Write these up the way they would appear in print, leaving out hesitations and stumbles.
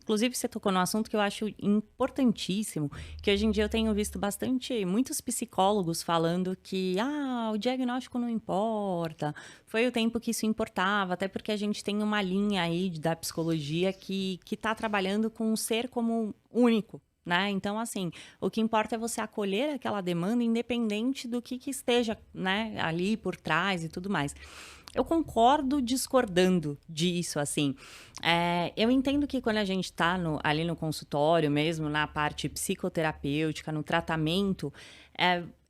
Inclusive, você tocou num assunto que eu acho importantíssimo, que hoje em dia eu tenho visto muitos psicólogos falando que, o diagnóstico não importa, foi o tempo que isso importava, até porque a gente tem uma linha aí da psicologia que está trabalhando com o ser como único. Né? Então, assim, o que importa é você acolher aquela demanda, independente do que esteja, né, ali por trás e tudo mais. Eu concordo discordando disso, assim. Eu entendo que quando a gente está ali no consultório mesmo, na parte psicoterapêutica, no tratamento,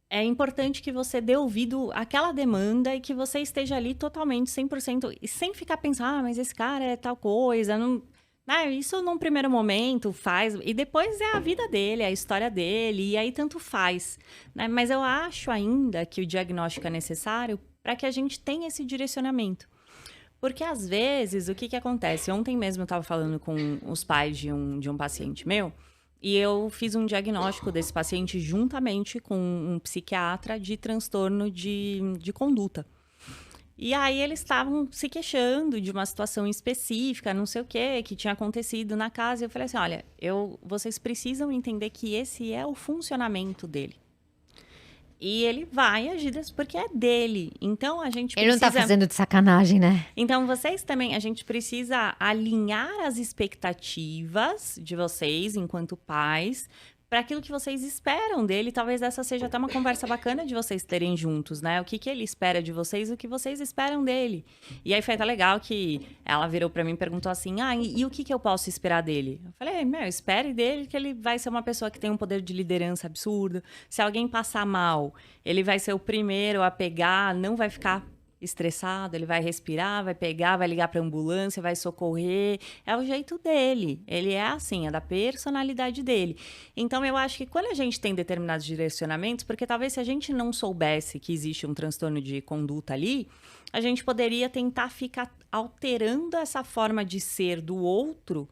é importante que você dê ouvido àquela demanda e que você esteja ali totalmente, 100%, e sem ficar pensando, mas esse cara é tal coisa, não... Isso num primeiro momento faz, e depois é a vida dele, é a história dele, e aí tanto faz. Né? Mas eu acho ainda que o diagnóstico é necessário para que a gente tenha esse direcionamento. Porque às vezes, o que acontece? Ontem mesmo eu estava falando com os pais de um paciente meu, e eu fiz um diagnóstico desse paciente juntamente com um psiquiatra de transtorno de conduta. E aí eles estavam se queixando de uma situação específica, não sei o que tinha acontecido na casa. E eu falei assim, olha, vocês precisam entender que esse é o funcionamento dele. E ele vai agir porque é dele. Então, a gente Ele não tá fazendo de sacanagem, né? Então, vocês também, a gente precisa alinhar as expectativas de vocês, enquanto pais, para aquilo que vocês esperam dele. Talvez essa seja até uma conversa bacana de vocês terem juntos, né? O que ele espera de vocês, o que vocês esperam dele. E aí foi até legal que ela virou para mim e perguntou assim, e o que eu posso esperar dele? Eu falei, espere dele que ele vai ser uma pessoa que tem um poder de liderança absurdo. Se alguém passar mal, ele vai ser o primeiro a pegar, não vai ficar estressado, ele vai respirar, vai pegar, vai ligar para ambulância, vai socorrer. É o jeito dele. Ele é assim, é da personalidade dele. Então, eu acho que quando a gente tem determinados direcionamentos, porque talvez se a gente não soubesse que existe um transtorno de conduta ali, a gente poderia tentar ficar alterando essa forma de ser do outro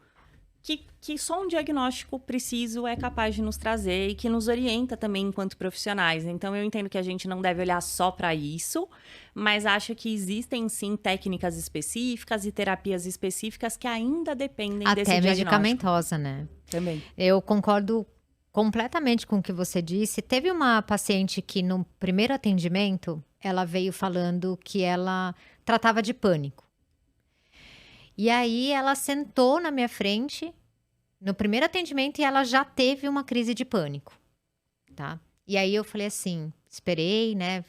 que só um diagnóstico preciso é capaz de nos trazer e que nos orienta também enquanto profissionais. Então, eu entendo que a gente não deve olhar só para isso, mas acho que existem, sim, técnicas específicas e terapias específicas que ainda dependem desse diagnóstico. Até medicamentosa, né? Também. Eu concordo completamente com o que você disse. Teve uma paciente que no primeiro atendimento, ela veio falando que ela tratava de pânico. E aí ela sentou na minha frente no primeiro atendimento e ela já teve uma crise de pânico, tá? E aí eu falei assim, esperei, né?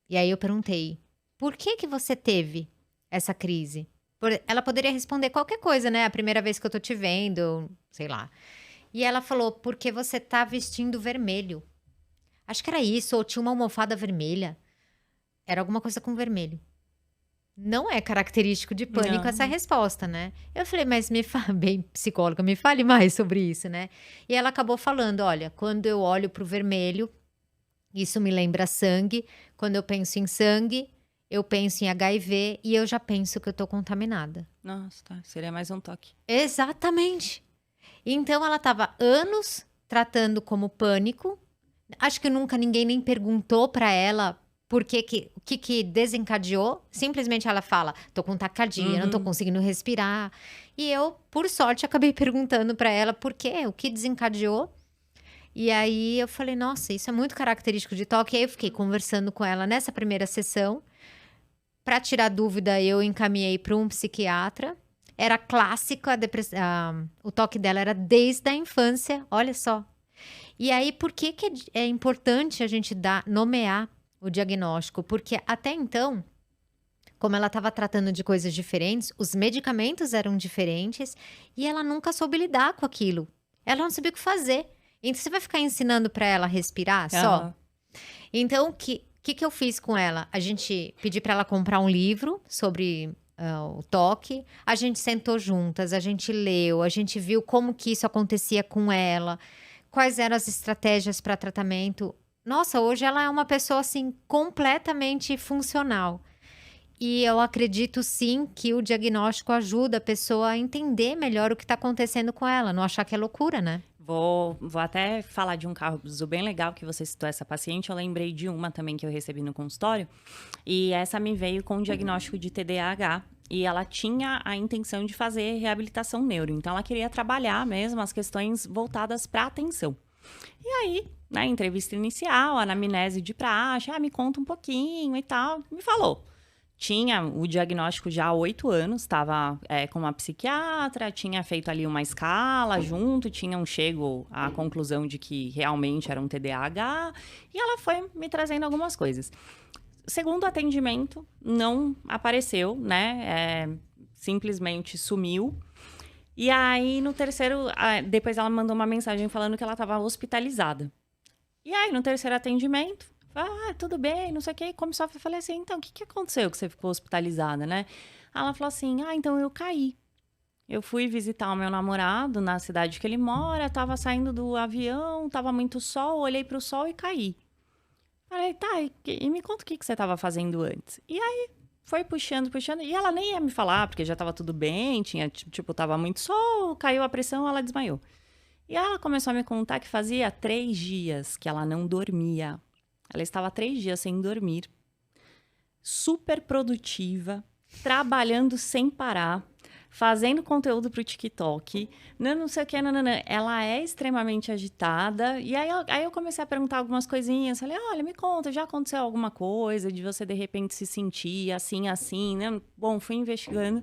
E aí eu perguntei, por que você teve essa crise? Ela poderia responder qualquer coisa, né? A primeira vez que eu tô te vendo, sei lá. E ela falou, porque você tá vestindo vermelho. Acho que era isso, ou tinha uma almofada vermelha. Era alguma coisa com vermelho. Não é característico de pânico essa resposta, né? Eu falei, mas bem psicóloga, me fale mais sobre isso, né? E ela acabou falando, olha, quando eu olho pro vermelho, isso me lembra sangue. Quando eu penso em sangue, eu penso em HIV e eu já penso que eu tô contaminada. Nossa, tá. Seria mais um toque. Exatamente. Então, ela tava anos tratando como pânico. Acho que nunca ninguém nem perguntou pra ela o que desencadeou. Simplesmente ela fala, tô com taquicardia, não tô conseguindo respirar. E eu, por sorte, acabei perguntando pra ela por quê, o que desencadeou. E aí eu falei, nossa, isso é muito característico de toque. E aí eu fiquei conversando com ela nessa primeira sessão. Pra tirar dúvida, eu encaminhei para um psiquiatra. Era clássico, o toque dela era desde a infância, olha só. E aí, por que é importante a gente nomear o diagnóstico? Porque até então, como ela estava tratando de coisas diferentes, os medicamentos eram diferentes e ela nunca soube lidar com aquilo. Ela não sabia o que fazer. Então, você vai ficar ensinando para ela respirar só? Então, o que eu fiz com ela? A gente pedi para ela comprar um livro sobre o toque. A gente sentou juntas, a gente leu, a gente viu como que isso acontecia com ela, quais eram as estratégias para tratamento. Nossa, hoje ela é uma pessoa assim completamente funcional. E eu acredito sim que o diagnóstico ajuda a pessoa a entender melhor o que está acontecendo com ela, não achar que é loucura, né? Vou até falar de um caso bem legal que você citou essa paciente. Eu lembrei de uma também que eu recebi no consultório. E essa me veio com um diagnóstico de TDAH. e ela tinha a intenção de fazer reabilitação neuro. Então, ela queria trabalhar mesmo as questões voltadas para a atenção. E aí, na entrevista inicial, a anamnese de praxe, me conta um pouquinho e tal, me falou. Tinha o diagnóstico já há 8 anos, estava com uma psiquiatra, tinha feito ali uma escala junto, tinham chego à conclusão de que realmente era um TDAH, e ela foi me trazendo algumas coisas. Segundo atendimento, não apareceu, né? Simplesmente sumiu. E aí, no terceiro, depois ela mandou uma mensagem falando que ela estava hospitalizada. E aí, no terceiro atendimento, tudo bem, não sei o quê. Começou a falei assim, então, o que aconteceu que você ficou hospitalizada, né? Ela falou assim, então eu caí. Eu fui visitar o meu namorado na cidade que ele mora, tava saindo do avião, tava muito sol, olhei pro sol e caí. Falei, tá, e me conta o que você tava fazendo antes. E aí, foi puxando, e ela nem ia me falar, porque já tava tudo bem, tava muito sol, caiu a pressão, ela desmaiou. E ela começou a me contar que fazia 3 dias que ela não dormia. Ela estava 3 dias sem dormir, super produtiva, trabalhando sem parar, fazendo conteúdo pro TikTok, não sei o que, ela é extremamente agitada, e aí eu comecei a perguntar algumas coisinhas, falei, olha, me conta, já aconteceu alguma coisa de você de repente se sentir assim, né? Bom, fui investigando,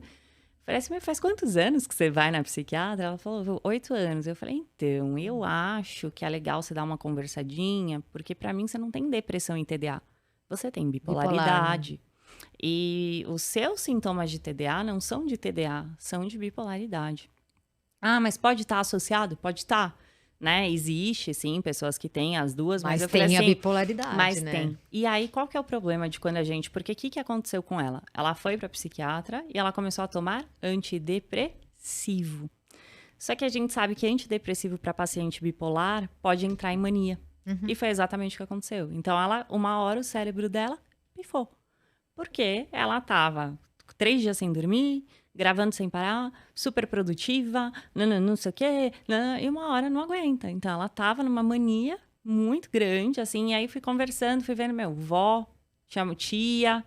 falei assim, faz quantos anos que você vai na psiquiatra? Ela falou, 8 anos. Eu falei, então, eu acho que é legal você dar uma conversadinha, porque pra mim você não tem depressão em TDA, você tem bipolaridade. Bipolar, né? E os seus sintomas de TDA não são de TDA, são de bipolaridade. Mas pode estar associado? Pode estar, né? Existe, sim, pessoas que têm as duas, mas eu falei tem assim... a bipolaridade, mas né? tem. E aí, qual que é o problema de quando a gente... Porque o que aconteceu com ela? Ela foi para psiquiatra e ela começou a tomar antidepressivo. Só que a gente sabe que antidepressivo para paciente bipolar pode entrar em mania. E foi exatamente o que aconteceu. Então, uma hora o cérebro dela pifou. Porque ela tava 3 dias sem dormir, gravando sem parar, super produtiva, não sei o quê, e uma hora não aguenta. Então, ela tava numa mania muito grande, assim, e aí fui conversando, fui vendo, vó, chamo tia,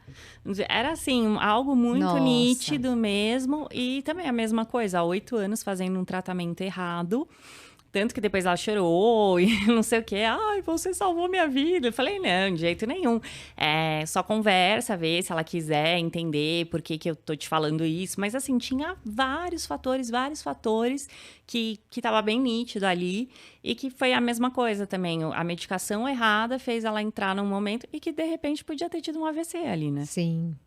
era assim, algo muito Nossa. nítido mesmo, e também a mesma coisa, há 8 anos fazendo um tratamento errado, tanto que depois ela chorou e não sei o quê. Você salvou minha vida. Eu falei, não, de jeito nenhum. Só conversa, vê se ela quiser entender por que eu tô te falando isso. Mas, assim, tinha vários fatores que tava bem nítido ali. E que foi a mesma coisa também. A medicação errada fez ela entrar num momento e que, de repente, podia ter tido um AVC ali, né? Sim.